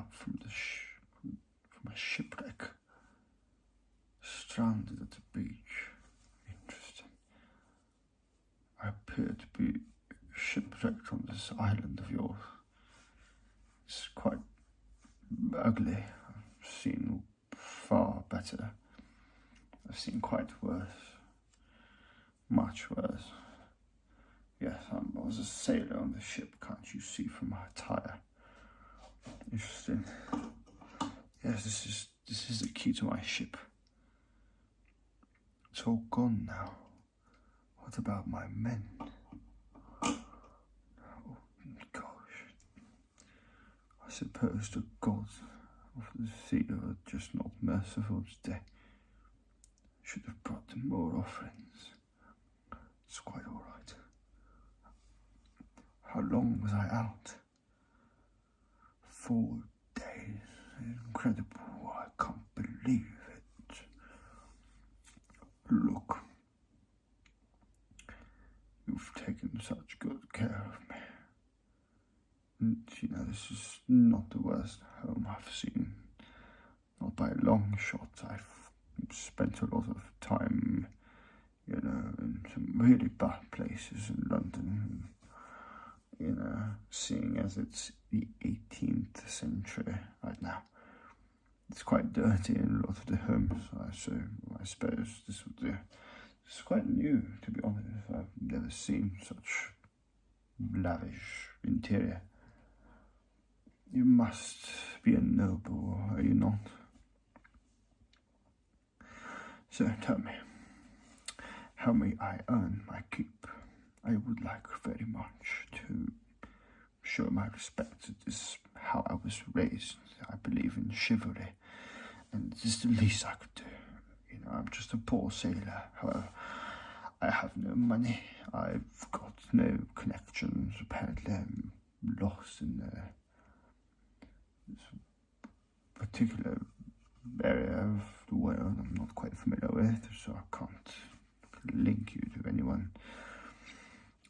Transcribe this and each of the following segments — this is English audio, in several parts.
up from from a shipwreck, stranded at the beach. Interesting. I appear to be shipwrecked on this island of yours. It's quite ugly. I've seen far better. I've seen quite worse. Much worse. Yes, I was a sailor on the ship, can't you see from my attire? Interesting. Yes, this is the key to my ship. It's all gone now. What about my men? Oh, gosh. I suppose the gods of the sea are just not merciful today. Should have brought them more offerings. It's quite all right. How long was I out? 4 days. Incredible. I can't believe it. Look. You've taken such good care of me. And, you know, this is not the worst home I've seen. Not by a long shot. I've spent a lot of time, you know, in some really bad places in London. You know, seeing as it's the 18th century right now. It's quite dirty in a lot of the homes, so I suppose this is quite new, to be honest. I've never seen such lavish interior. You must be a noble, are you not? So tell me, how may I earn my keep? I would like very much to show my respect. It is how I was raised. I believe in chivalry, and it is the least I could do. You know, I'm just a poor sailor. However, I have no money. I've got no connections. Apparently, I'm lost in this particular area of the world I'm not quite familiar with, so I can't link you to anyone.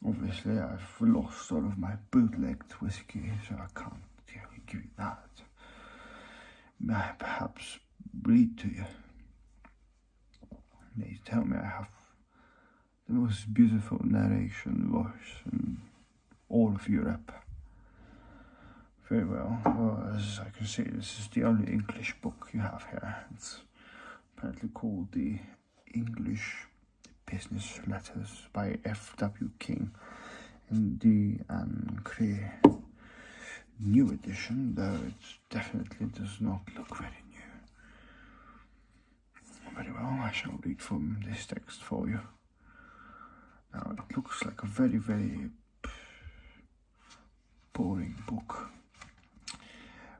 Obviously, I've lost all of my bootlegged whiskey, so I can't give you that. May I perhaps read to you? They tell me I have the most beautiful narration voice in all of Europe. Very well. Well, as I can see, this is the only English book you have here. It's apparently called the English Business Letters by F.W. King in the Ancre new edition, though it definitely does not look very new. Very well, I shall read from this text for you. Now, it looks like a very, very boring book,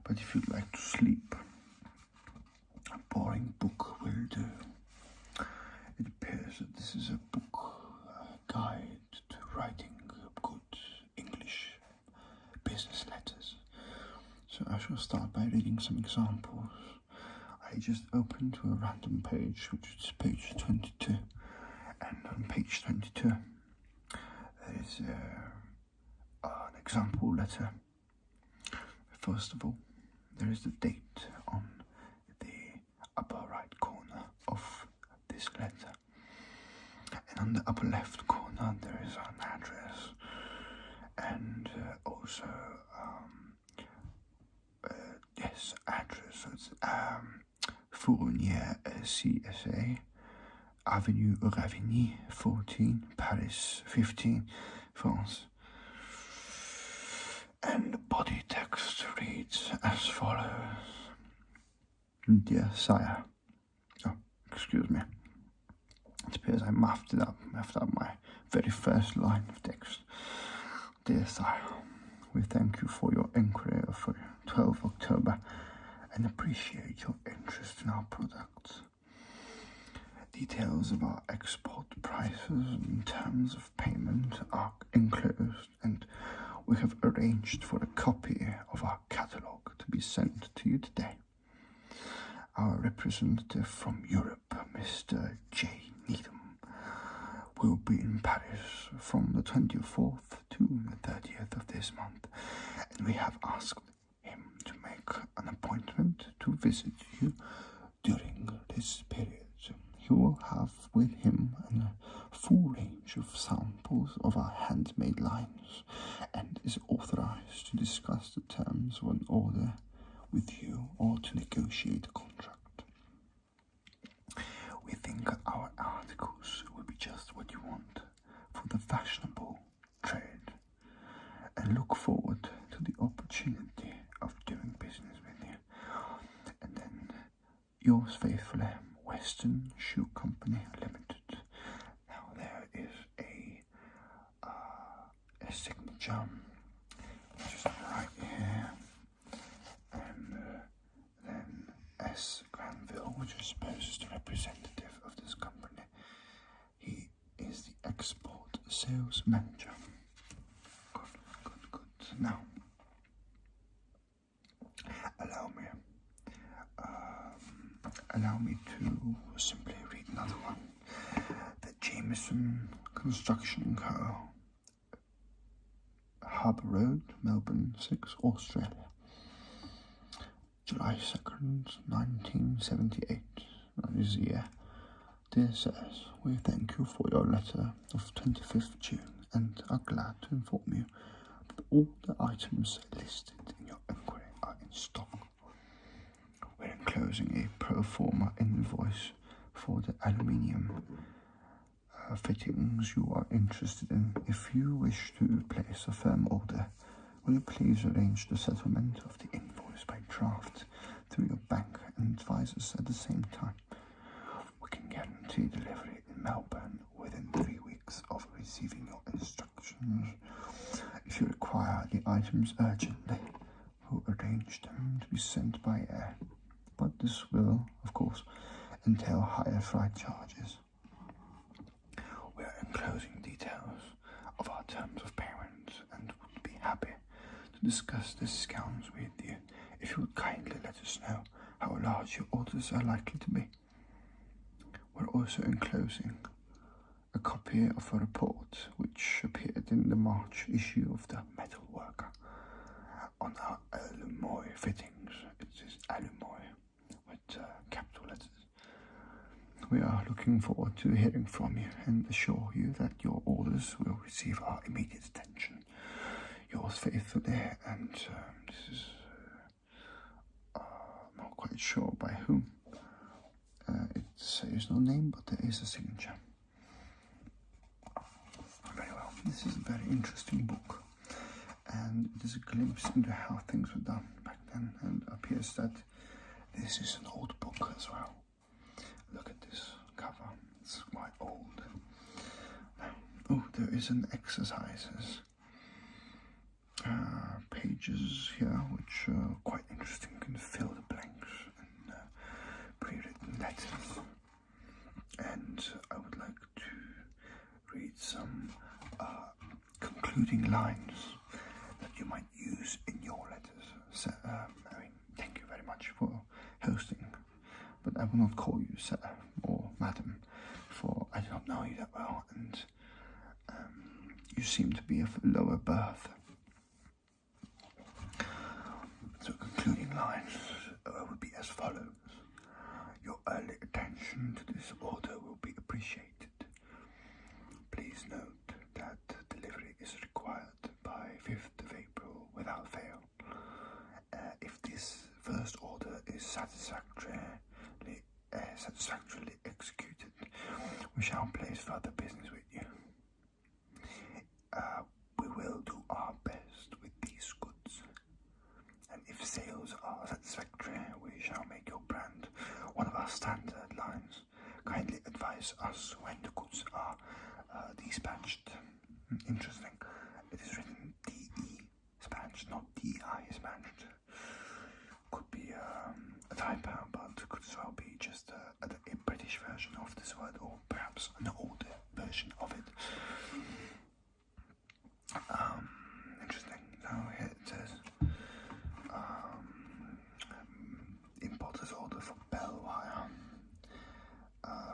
but if you'd like to sleep, a boring book will do. It appears that this is a book, a guide to writing good English business letters. So I shall start by reading some examples. I just opened to a random page, which is page 22. And on page 22, there is an example letter. First of all, there is the date on the upper right corner of this letter, and on the upper left corner there is an address, and also address. So it's Fournier CSA, Avenue Ravigny 14, Paris 15, France. And the body text reads as follows: Dear Sire. Oh, excuse me. It appears I muffed up my very first line of text. Dear Sire, we thank you for your inquiry of 12 October and appreciate your interest in our products. Details of our export prices and terms of payment are enclosed, and we have arranged for a copy of our catalogue to be sent to you today. Our representative from Europe, Mr. J. Needham, will be in Paris from the 24th to the 30th of this month, and we have asked him to make an appointment to visit you during this period. He will have with him a full range of samples of our handmade lines and is authorized to discuss the terms of an order with you or to negotiate a contract. We think our articles will be just what you want for the fashionable trade and look forward to the opportunity of doing business with you. And then yours faithfully, Western Shoe Company Limited. Now there is a signature just right here, and then S. Granville, which I suppose is the representative of this company. He is the export sales manager. Good. Now, allow me to simply read another one. The Jameson Construction Co. Harbour Road, Melbourne 6, Australia. July 2nd, 1978. That is the year. Dear Sirs, we thank you for your letter of 25th June and are glad to inform you that all the items listed in your inquiry are in stock. We're enclosing a pro forma invoice for the aluminium fittings you are interested in. If you wish to place a firm order, will you please arrange the settlement of the invoice by draft through your bank and advise us at the same time? We can guarantee delivery in Melbourne within 3 weeks of receiving your instructions. If you require the items urgently, we'll arrange them to be sent by air, but this will, of course, entail higher freight charges. We are enclosing details of our terms of payment and would be happy to discuss the discounts with you if you would kindly let us know how large your orders are likely to be. We're also enclosing a copy of a report which appeared in the March issue of the Metal Worker on our aluminium fittings. It is aluminium with capital letters. We are looking forward to hearing from you and assure you that your orders will receive our immediate attention. Yours faithfully, and this is not quite sure by whom. It says no name, but there is a signature. Very well. This is a very interesting book, and it is a glimpse into how things were done back then, and it appears that this is an old book as well. Look at this cover, it's quite old. Now, there is an exercises pages here which are quite interesting. You can fill the blanks in pre-written letters, and I would like to read some concluding lines that you might use in your letters. So, thank you very much for hosting, but I will not call you sir or madam, for I do not know you that well, and you seem to be of lower birth. So concluding lines would be as follows. Your early attention to this order will be appreciated. Please note that delivery is required by 5th of April without fail. If this first order is satisfactorily executed, we shall place further business with you. We will do our best with these goods, and if sales are satisfactory, we shall make your brand one of our standard lines. Kindly advise us when the goods are dispatched. Interesting. It is written DE dispatched, not DI dispatched. Could be a typo, but could as well be just a British version of this word, or perhaps an older version of it. Interesting. Now here it says importer's order for bell wire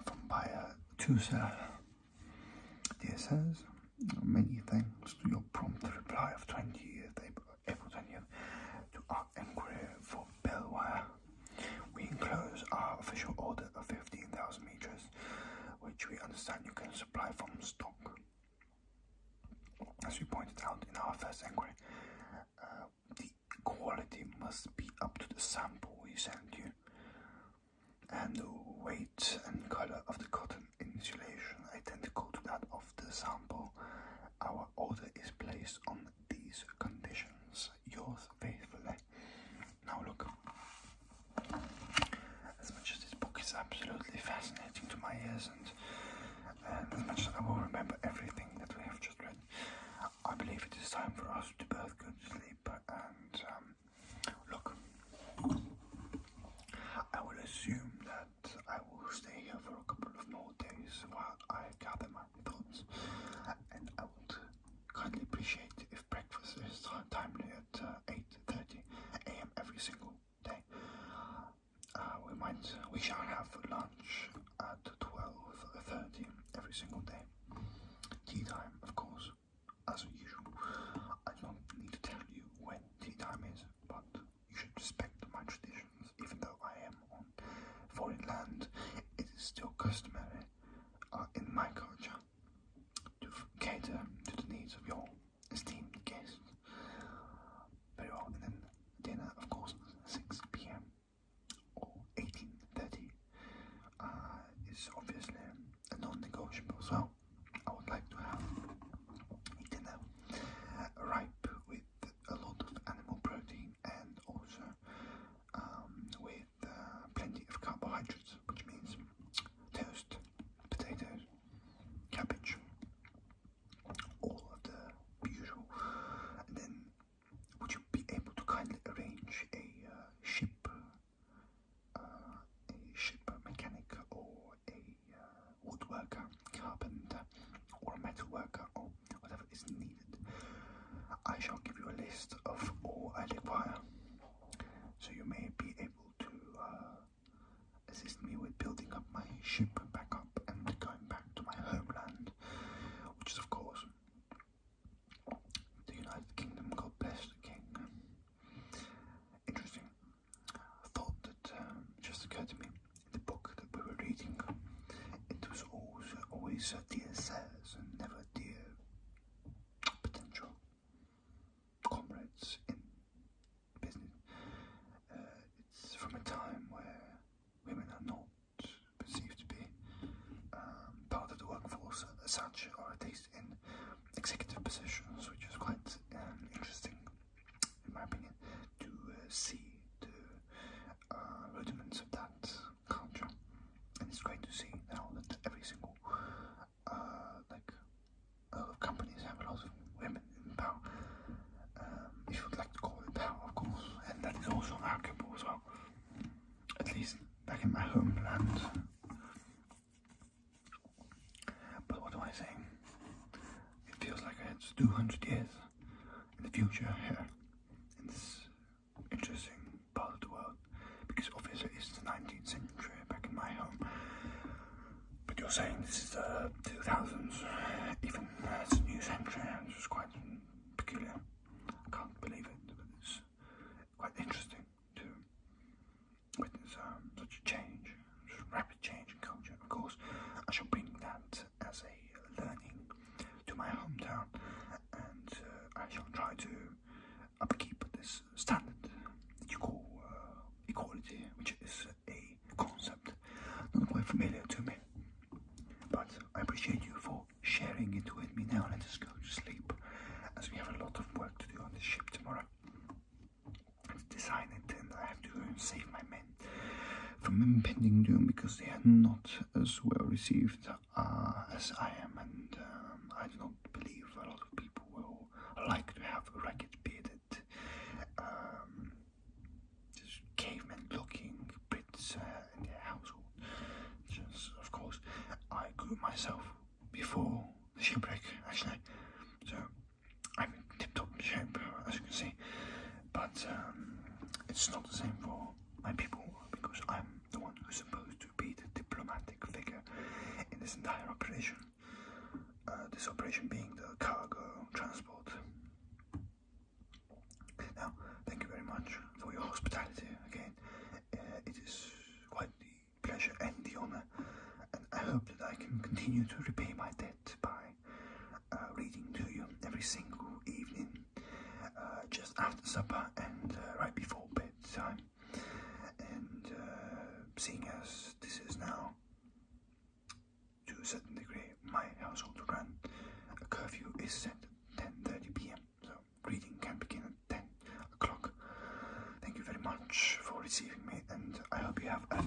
from buyer to seller. Dear sirs, many thanks to your prompt reply of 20th April 20th to our inquiry for which we understand you can supply from stock. As we pointed out in our first inquiry, the quality must be up to the sample we send you, and the weight and color of the cotton insulation identical to that of the sample. Our order is placed on these conditions. Yours faithfully. Now look, as much as this book is absolutely fascinating to my ears, and as much as I will remember everything that we have just read, I believe it is time for us to both go to sleep. And look, I will assume that I will stay here for a couple of more days while I gather my thoughts, and I would kindly appreciate if breakfast is timely at 8:30 a.m. every single day. We shall have lunch at 12:30 every single day. Tea time, of course, as usual. I don't need to tell you when tea time is, but you should respect my traditions. Even though I am on foreign land, it is still customary in my culture to cater to the needs of your esteemed guests. Very well, and then dinner, of course, 6 p.m. or 18:30 is obviously a non-negotiable. So I would like to have a dinner ripe with a lot of animal protein and also with plenty of carbohydrates, which means toast, potatoes, cabbage, all of the usual. And then would you be able to kindly arrange a ship mechanic or a woodworker, carpenter, or a metal worker, or whatever is needed? I shall give you a list of all I require, so you may be able to assist me with building up my ship back up and going back to my homeland, which is of course the United Kingdom. God bless the King. Interesting thought that just occurred to me. In the book that we were reading, it was always dear sirs and never dear potential comrades in business. It's from a time where women are not perceived to be part of the workforce as such, or at least in executive positions, which is quite interesting, in my opinion, to see the rudiments of that culture. And it's great to see now that every single companies have a lot of women in power, if you would like to call it power, of course, and that is also arguable as well, at least back in my homeland. But what am I saying? It feels like it's 200 years in the future here, in this interesting part of the world, because obviously it's the 19th century back in my home. But you're saying this is the 2000s, even it's a new century, which is quite peculiar. I can't believe it, but it's quite interesting to witness such a change, such a rapid change in culture. Of course, I shall bring that as a learning to my hometown, and I shall try to upkeep this standard that you call equality, which is a concept not quite familiar to me. But I appreciate you for sharing it with me. Now let us go to sleep, as we have a lot of work to do on this ship tomorrow. I have to design it, and I have to go and save my men from impending doom, because they are not as well received as I am, and I do not believe a lot of people will like to have a ragged bearded just caveman-looking Brits in their household. Just, of course, I grew myself before the shipwreck, actually, so I'm in tip-top shape, as you can see, but it's not the same for my people, because I'm the one who's supposed to be the diplomatic figure in this entire operation, this operation being the cargo transport. Now, thank you very much for your hospitality again. It is quite the pleasure and the honor, and I hope that I can continue continue to repay my debt by reading to you every single evening, just after supper and right before bedtime. And seeing as this is now, to a certain degree, my household run, a curfew is set at 10:30 p.m. So reading can begin at 10 o'clock. Thank you very much for receiving me, and I hope you have a